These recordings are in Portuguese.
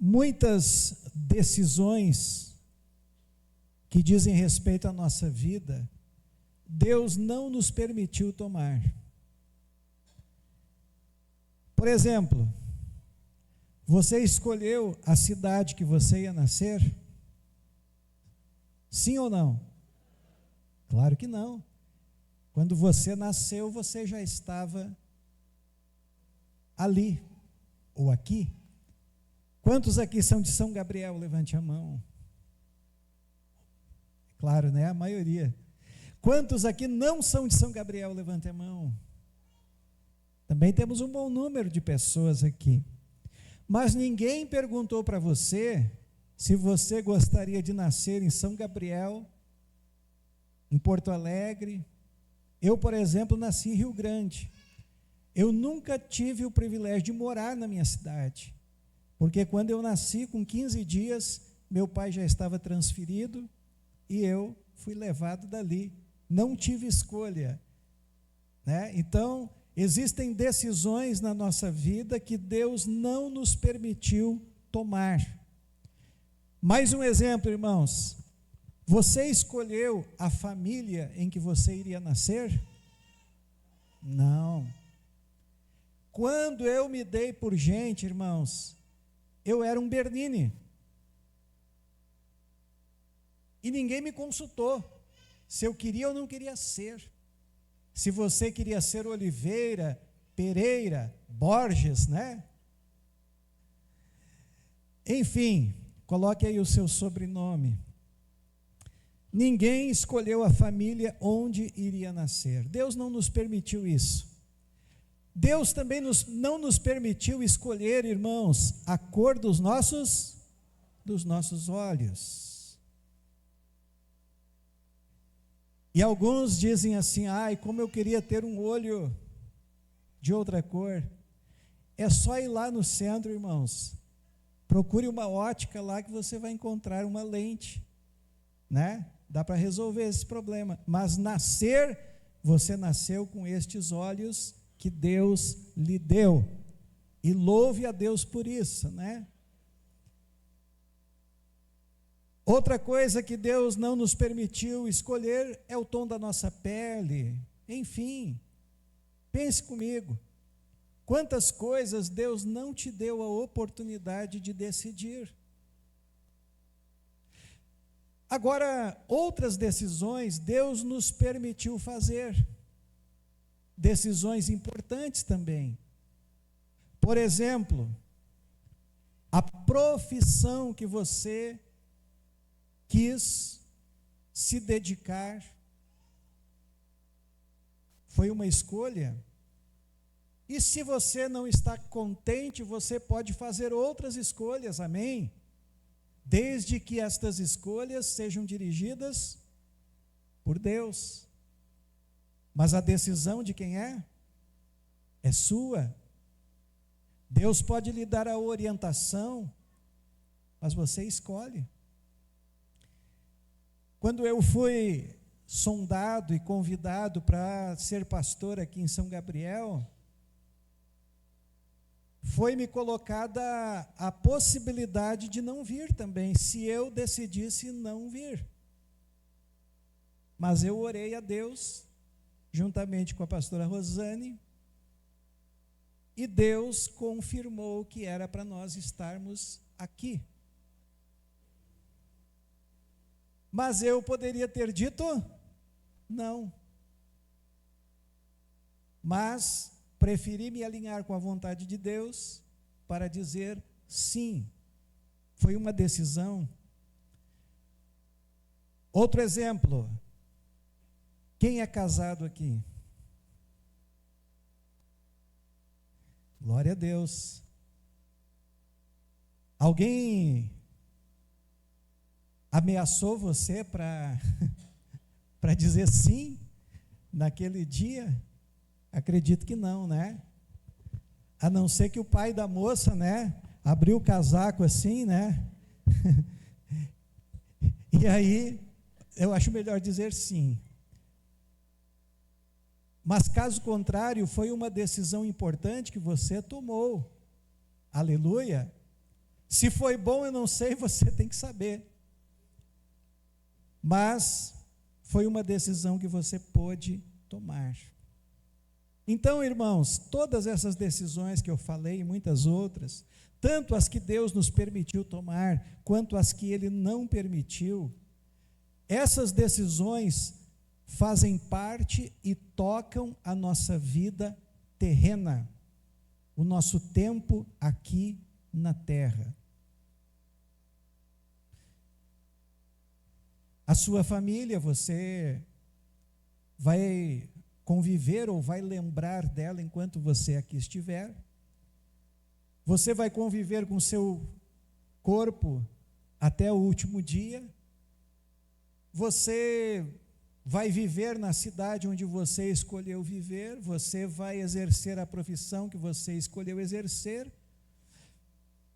Muitas decisões que dizem respeito à nossa vida, Deus não nos permitiu tomar. Por exemplo, você escolheu a cidade que você ia nascer? Sim ou não? Claro que não. Quando você nasceu, você já estava ali ou aqui. Quantos aqui são de São Gabriel? Levante a mão. Claro, né? A maioria. Quantos aqui não são de São Gabriel? Levante a mão. Também temos um bom número de pessoas aqui. Mas ninguém perguntou para você se você gostaria de nascer em São Gabriel, em Porto Alegre. Eu, por exemplo, nasci em Rio Grande. Eu nunca tive o privilégio de morar na minha cidade, porque quando eu nasci, com 15 dias, meu pai já estava transferido e eu fui levado dali. Não tive escolha, né? Então, existem decisões na nossa vida que Deus não nos permitiu tomar. Mais um exemplo, irmãos. Você escolheu a família em que você iria nascer? Não. Quando eu me dei por gente, irmãos, eu era um Bernini. E ninguém me consultou se eu queria ou não queria ser. Se você queria ser Oliveira, Pereira, Borges, né? Enfim, coloque aí o seu sobrenome. Ninguém escolheu a família onde iria nascer. Deus não nos permitiu isso. Deus também não nos permitiu escolher, irmãos, a cor dos nossos olhos. E alguns dizem assim: ai, como eu queria ter um olho de outra cor. É só ir lá no centro, irmãos. Procure uma ótica lá que você vai encontrar uma lente, né? Dá para resolver esse problema. Mas você nasceu com estes olhos que Deus lhe deu. E louve a Deus por isso, né? Outra coisa que Deus não nos permitiu escolher é o tom da nossa pele. Enfim, pense comigo. Quantas coisas Deus não te deu a oportunidade de decidir? Agora, outras decisões Deus nos permitiu fazer. Decisões importantes também. Por exemplo, a profissão que você quis se dedicar foi uma escolha. E se você não está contente, você pode fazer outras escolhas, amém? Desde que estas escolhas sejam dirigidas por Deus. Mas a decisão de quem é? É sua. Deus pode lhe dar a orientação, mas você escolhe. Quando eu fui sondado e convidado para ser pastor aqui em São Gabriel, foi-me colocada a possibilidade de não vir também, se eu decidisse não vir. Mas eu orei a Deus, juntamente com a pastora Rosane, e Deus confirmou que era para nós estarmos aqui. Mas eu poderia ter dito não. Mas preferi me alinhar com a vontade de Deus para dizer sim. Foi uma decisão. Outro exemplo. Quem é casado aqui? Glória a Deus. Alguém ameaçou você para dizer sim naquele dia? Acredito que não, né? A não ser que o pai da moça, né, abriu o casaco assim, né? E aí, eu acho melhor dizer sim. Mas caso contrário, foi uma decisão importante que você tomou. Aleluia! Se foi bom, eu não sei, você tem que saber. Mas foi uma decisão que você pôde tomar. Então, irmãos, todas essas decisões que eu falei e muitas outras, tanto as que Deus nos permitiu tomar, quanto as que Ele não permitiu, essas decisões fazem parte e tocam a nossa vida terrena, o nosso tempo aqui na terra. A sua família, você vai conviver ou vai lembrar dela enquanto você aqui estiver. Você vai conviver com o seu corpo até o último dia. Você vai viver na cidade onde você escolheu viver. Você vai exercer a profissão que você escolheu exercer.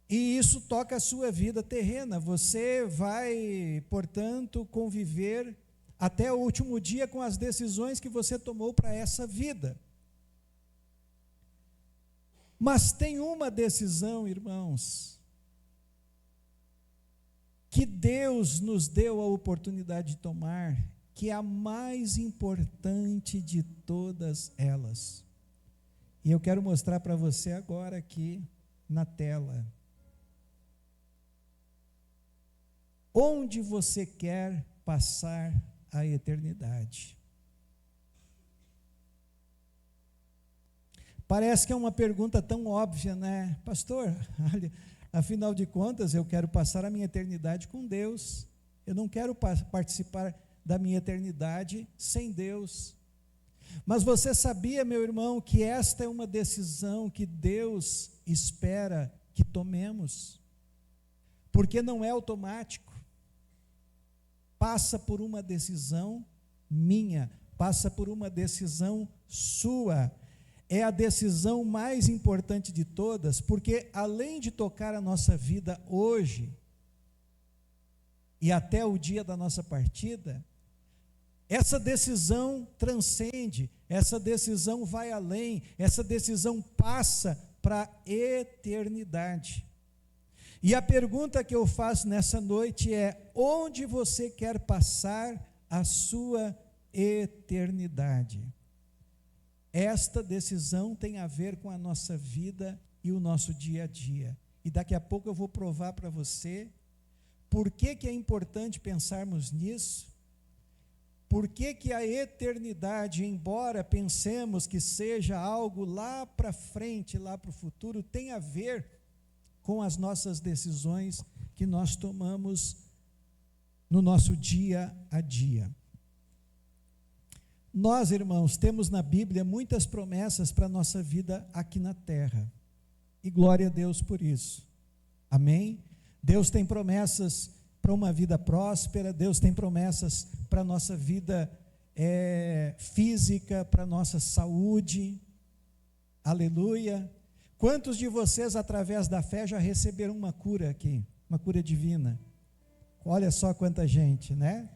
E isso toca a sua vida terrena. Você vai, portanto, conviver até o último dia com as decisões que você tomou para essa vida. Mas tem uma decisão, irmãos, que Deus nos deu a oportunidade de tomar, que é a mais importante de todas elas. E eu quero mostrar para você agora aqui na tela. Onde você quer passar a eternidade? Parece que é uma pergunta tão óbvia, né? Pastor, afinal de contas, eu quero passar a minha eternidade com Deus. Eu não quero participar da minha eternidade sem Deus. Mas você sabia, meu irmão, que esta é uma decisão que Deus espera que tomemos? Porque não é automático. Passa por uma decisão minha, passa por uma decisão sua. É a decisão mais importante de todas, porque além de tocar a nossa vida hoje, e até o dia da nossa partida, essa decisão transcende, essa decisão vai além, essa decisão passa para a eternidade. E a pergunta que eu faço nessa noite é: onde você quer passar a sua eternidade? Esta decisão tem a ver com a nossa vida e o nosso dia a dia. E daqui a pouco eu vou provar para você por que é importante pensarmos nisso, por que a eternidade, embora pensemos que seja algo lá para frente, lá para o futuro, tem a ver com as nossas decisões que nós tomamos no nosso dia a dia. Nós, irmãos, temos na Bíblia muitas promessas para a nossa vida aqui na terra, e glória a Deus por isso, amém? Deus tem promessas para uma vida próspera, Deus tem promessas para a nossa vida física, para a nossa saúde, aleluia. Quantos de vocês, através da fé, já receberam uma cura aqui, uma cura divina? Olha só quanta gente, né?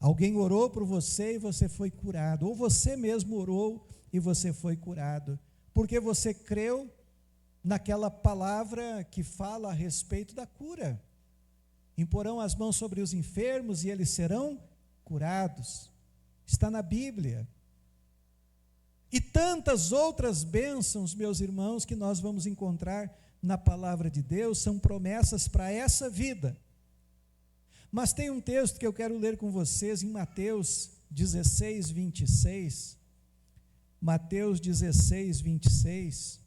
Alguém orou por você e você foi curado, ou você mesmo orou e você foi curado, porque você creu naquela palavra que fala a respeito da cura. Imporão as mãos sobre os enfermos e eles serão curados. Está na Bíblia. E tantas outras bênçãos, meus irmãos, que nós vamos encontrar na palavra de Deus, são promessas para essa vida. Mas tem um texto que eu quero ler com vocês em Mateus 16, 26. Mateus 16, 26.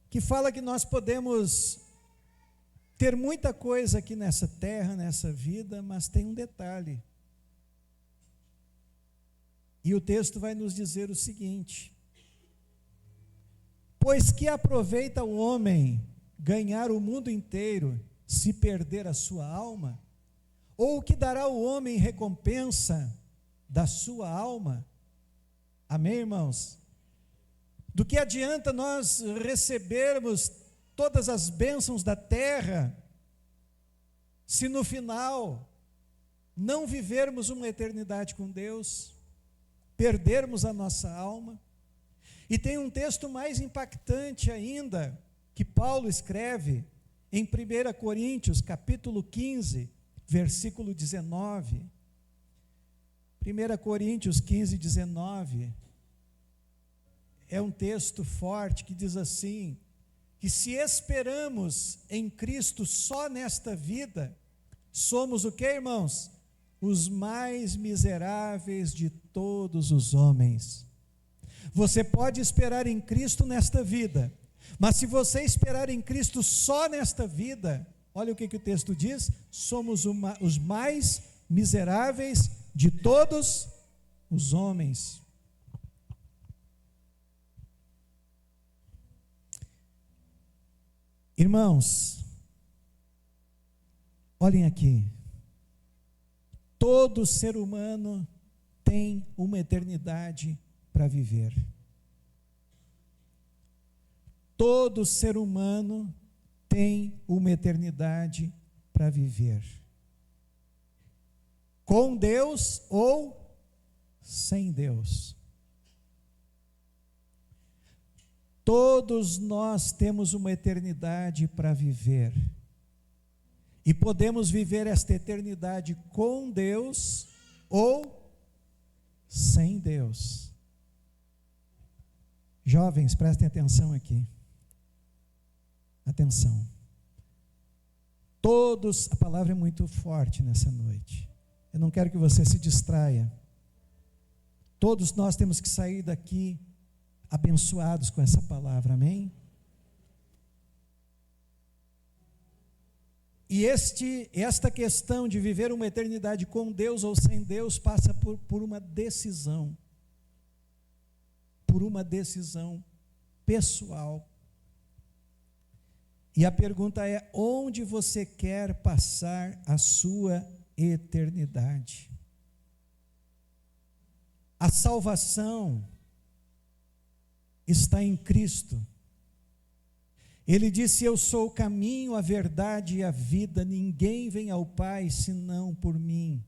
Que fala que nós podemos ter muita coisa aqui nessa terra, nessa vida, mas tem um detalhe. E o texto vai nos dizer o seguinte: pois que aproveita o homem ganhar o mundo inteiro, se perder a sua alma? Ou o que dará o homem em recompensa da sua alma? Amém, irmãos? Do que adianta nós recebermos todas as bênçãos da terra, se no final não vivermos uma eternidade com Deus, perdermos a nossa alma? E tem um texto mais impactante ainda, que Paulo escreve em 1 Coríntios, capítulo 15, versículo 19. 1 Coríntios 15, 19. É um texto forte que diz assim, que se esperamos em Cristo só nesta vida, somos o que, irmãos? Os mais miseráveis de todos os homens. Você pode esperar em Cristo nesta vida, mas se você esperar em Cristo só nesta vida, olha o que o texto diz, somos os mais miseráveis de todos os homens. Irmãos, olhem aqui, todo ser humano tem uma eternidade para viver. Todo ser humano tem uma eternidade para viver. Com Deus ou sem Deus. Todos nós temos uma eternidade para viver. E podemos viver esta eternidade com Deus ou sem Deus. Jovens, prestem atenção aqui. Atenção. Todos, a palavra é muito forte nessa noite. Eu não quero que você se distraia. Todos nós temos que sair daqui abençoados com essa palavra, amém? E esta questão de viver uma eternidade com Deus ou sem Deus passa por uma decisão. Por uma decisão pessoal. E a pergunta é: onde você quer passar a sua eternidade? A salvação está em Cristo. Ele disse: eu sou o caminho, a verdade e a vida, ninguém vem ao Pai senão por mim.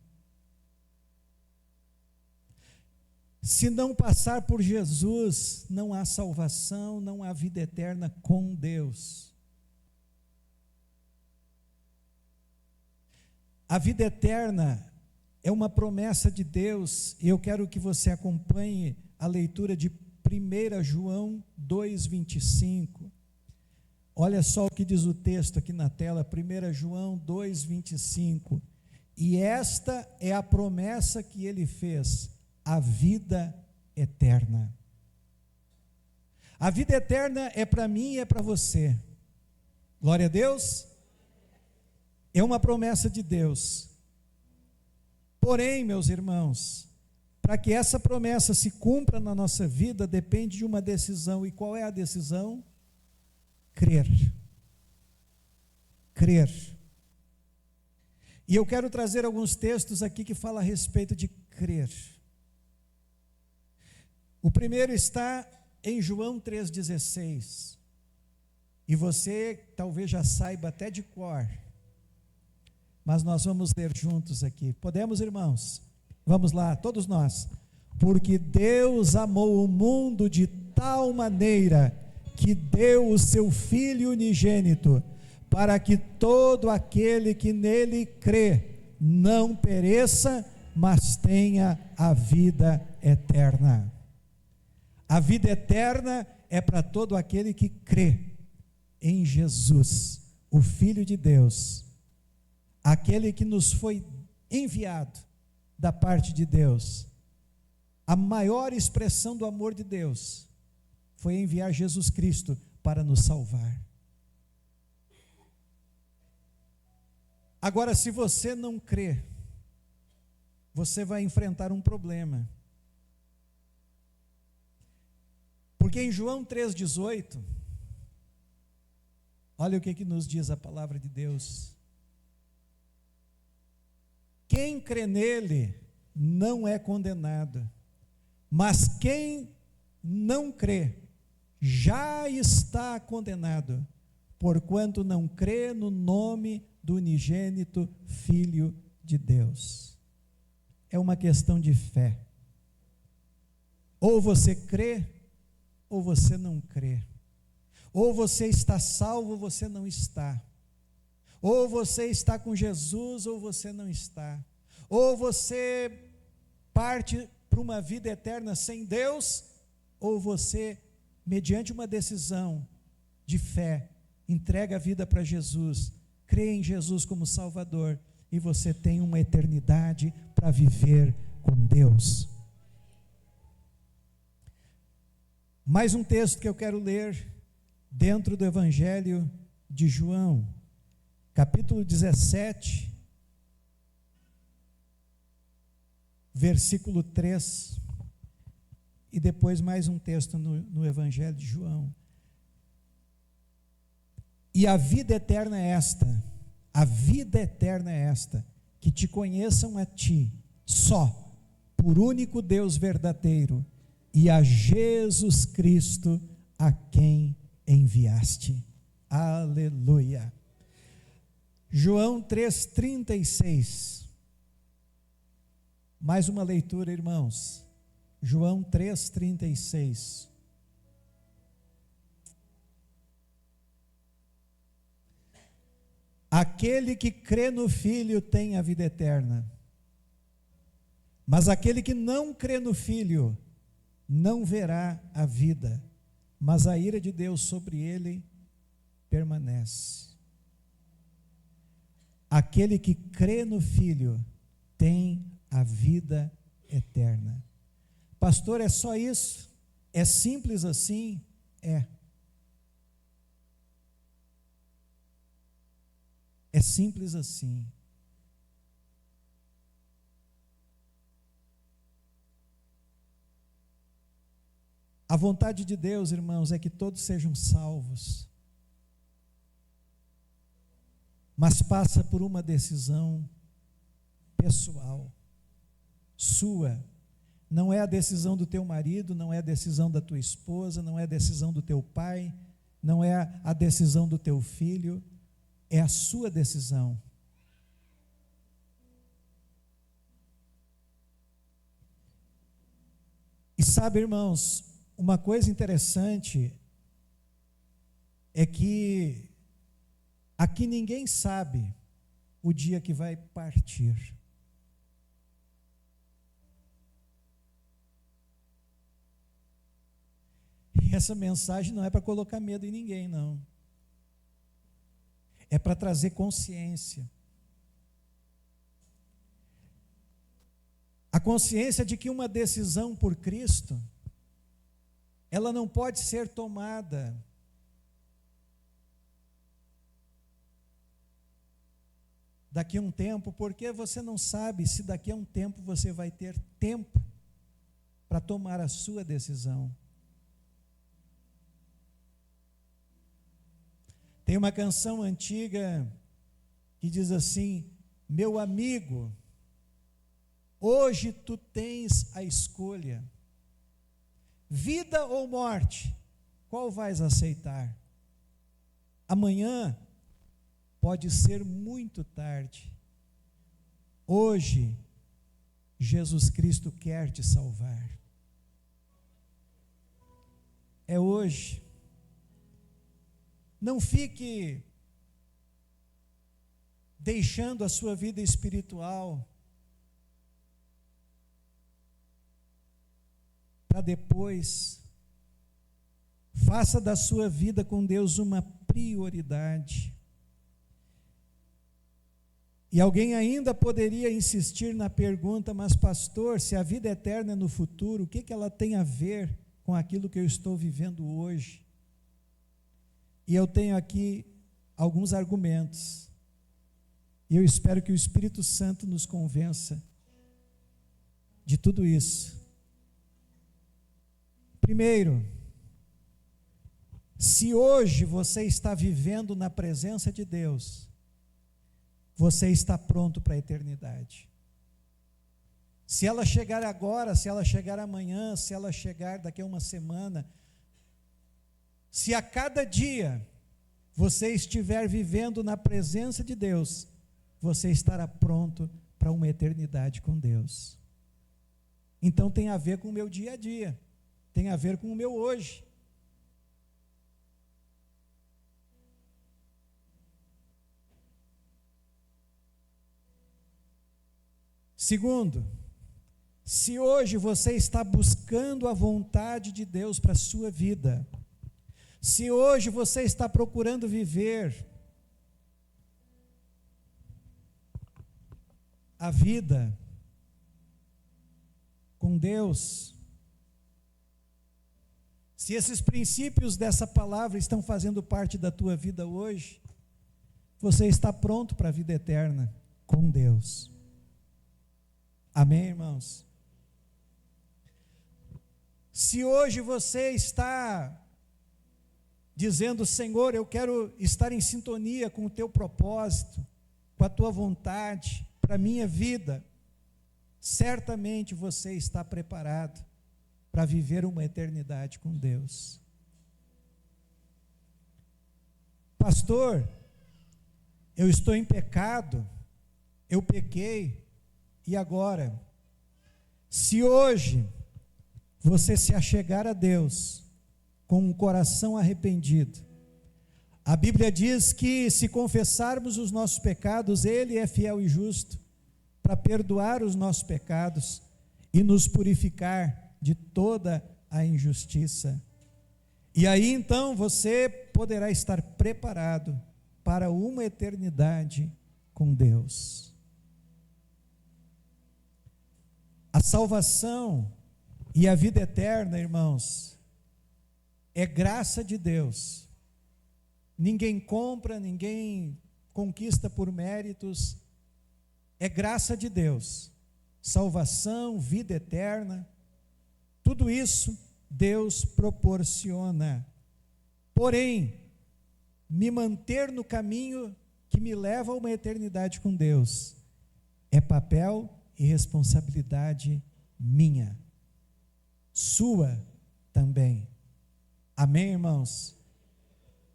Se não passar por Jesus, não há salvação, não há vida eterna com Deus. A vida eterna é uma promessa de Deus, e eu quero que você acompanhe a leitura de 1 João 2,25. Olha só o que diz o texto aqui na tela, 1 João 2,25. E esta é a promessa que ele fez, a vida eterna. A vida eterna é para mim e é para você. Glória a Deus. É uma promessa de Deus. Porém, meus irmãos, para que essa promessa se cumpra na nossa vida, depende de uma decisão. E qual é a decisão? Crer. Crer. E eu quero trazer alguns textos aqui que falam a respeito de crer. O primeiro está em João 3,16. E você talvez já saiba até de cor, mas nós vamos ler juntos aqui. Podemos, irmãos? Vamos lá, todos nós. Porque Deus amou o mundo de tal maneira que deu o seu Filho unigênito, para que todo aquele que nele crê não pereça, mas tenha a vida eterna. A vida eterna é para todo aquele que crê em Jesus, o Filho de Deus, aquele que nos foi enviado da parte de Deus. A maior expressão do amor de Deus foi enviar Jesus Cristo para nos salvar. Agora, se você não crê, você vai enfrentar um problema. Porque em João 3,18, olha o que nos diz a palavra de Deus. Quem crê nele não é condenado, mas quem não crê já está condenado, porquanto não crê no nome do unigênito Filho de Deus. É uma questão de fé. Ou você crê, ou você não crê. Ou você está salvo ou você não está. Ou você está com Jesus ou você não está. Ou você parte para uma vida eterna sem Deus, ou você, mediante uma decisão de fé, entrega a vida para Jesus, crê em Jesus como Salvador, e você tem uma eternidade para viver com Deus. Mais um texto que eu quero ler dentro do Evangelho de João, capítulo 17, versículo 3, e depois mais um texto no Evangelho de João. E a vida eterna é esta, a vida eterna é esta, que te conheçam a ti, só, por único Deus verdadeiro, e a Jesus Cristo, a quem enviaste. Aleluia. João 3,36. Mais uma leitura, irmãos. João 3,36. Aquele que crê no Filho tem a vida eterna, mas aquele que não crê no Filho não verá a vida, mas a ira de Deus sobre ele permanece. Aquele que crê no Filho tem a vida eterna. Pastor, é só isso? É simples assim? É. É simples assim. A vontade de Deus, irmãos, é que todos sejam salvos. Mas passa por uma decisão pessoal, sua. Não é a decisão do teu marido, não é a decisão da tua esposa, não é a decisão do teu pai, não é a decisão do teu filho, é a sua decisão. E sabe, irmãos, uma coisa interessante é que aqui ninguém sabe o dia que vai partir. E essa mensagem não é para colocar medo em ninguém, não. É para trazer consciência. A consciência de que uma decisão por Cristo, ela não pode ser tomada daqui a um tempo, porque você não sabe se daqui a um tempo você vai ter tempo para tomar a sua decisão. Tem uma canção antiga que diz assim: meu amigo, hoje tu tens a escolha, vida ou morte, qual vais aceitar? Amanhã pode ser muito tarde. Hoje, Jesus Cristo quer te salvar. É hoje. Não fique deixando a sua vida espiritual para depois. Faça da sua vida com Deus uma prioridade. E alguém ainda poderia insistir na pergunta: mas pastor, se a vida eterna é no futuro, o que ela tem a ver com aquilo que eu estou vivendo hoje? E eu tenho aqui alguns argumentos, e eu espero que o Espírito Santo nos convença de tudo isso. Primeiro, se hoje você está vivendo na presença de Deus, você está pronto para a eternidade. Se ela chegar agora, se ela chegar amanhã, se ela chegar daqui a uma semana, se a cada dia você estiver vivendo na presença de Deus, você estará pronto para uma eternidade com Deus. Então tem a ver com o meu dia a dia, tem a ver com o meu hoje. Segundo, se hoje você está buscando a vontade de Deus para a sua vida, se hoje você está procurando viver a vida com Deus, se esses princípios dessa palavra estão fazendo parte da tua vida hoje, você está pronto para a vida eterna com Deus. Amém, irmãos? Se hoje você está dizendo: Senhor, eu quero estar em sintonia com o teu propósito, com a tua vontade para a minha vida, certamente você está preparado para viver uma eternidade com Deus. Pastor, eu estou em pecado, eu pequei, e agora? Se hoje você se achegar a Deus com um coração arrependido, a Bíblia diz que se confessarmos os nossos pecados, Ele é fiel e justo para perdoar os nossos pecados e nos purificar de toda a injustiça. E aí então você poderá estar preparado para uma eternidade com Deus. A salvação e a vida eterna, irmãos, é graça de Deus. Ninguém compra, ninguém conquista por méritos. É graça de Deus. Salvação, vida eterna, tudo isso Deus proporciona. Porém, me manter no caminho que me leva a uma eternidade com Deus é papel e responsabilidade minha, sua também. Amém, irmãos?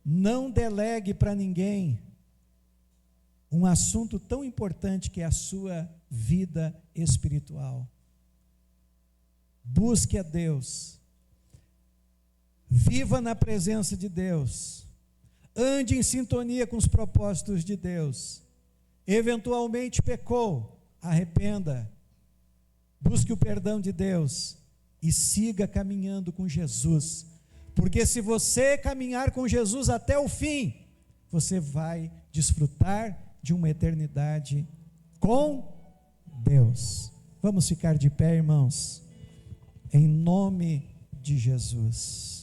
Não delegue para ninguém um assunto tão importante que é a sua vida espiritual. Busque a Deus, viva na presença de Deus, ande em sintonia com os propósitos de Deus. Eventualmente pecou, arrependa, busque o perdão de Deus e siga caminhando com Jesus, porque se você caminhar com Jesus até o fim, você vai desfrutar de uma eternidade com Deus. Vamos ficar de pé, irmãos, em nome de Jesus.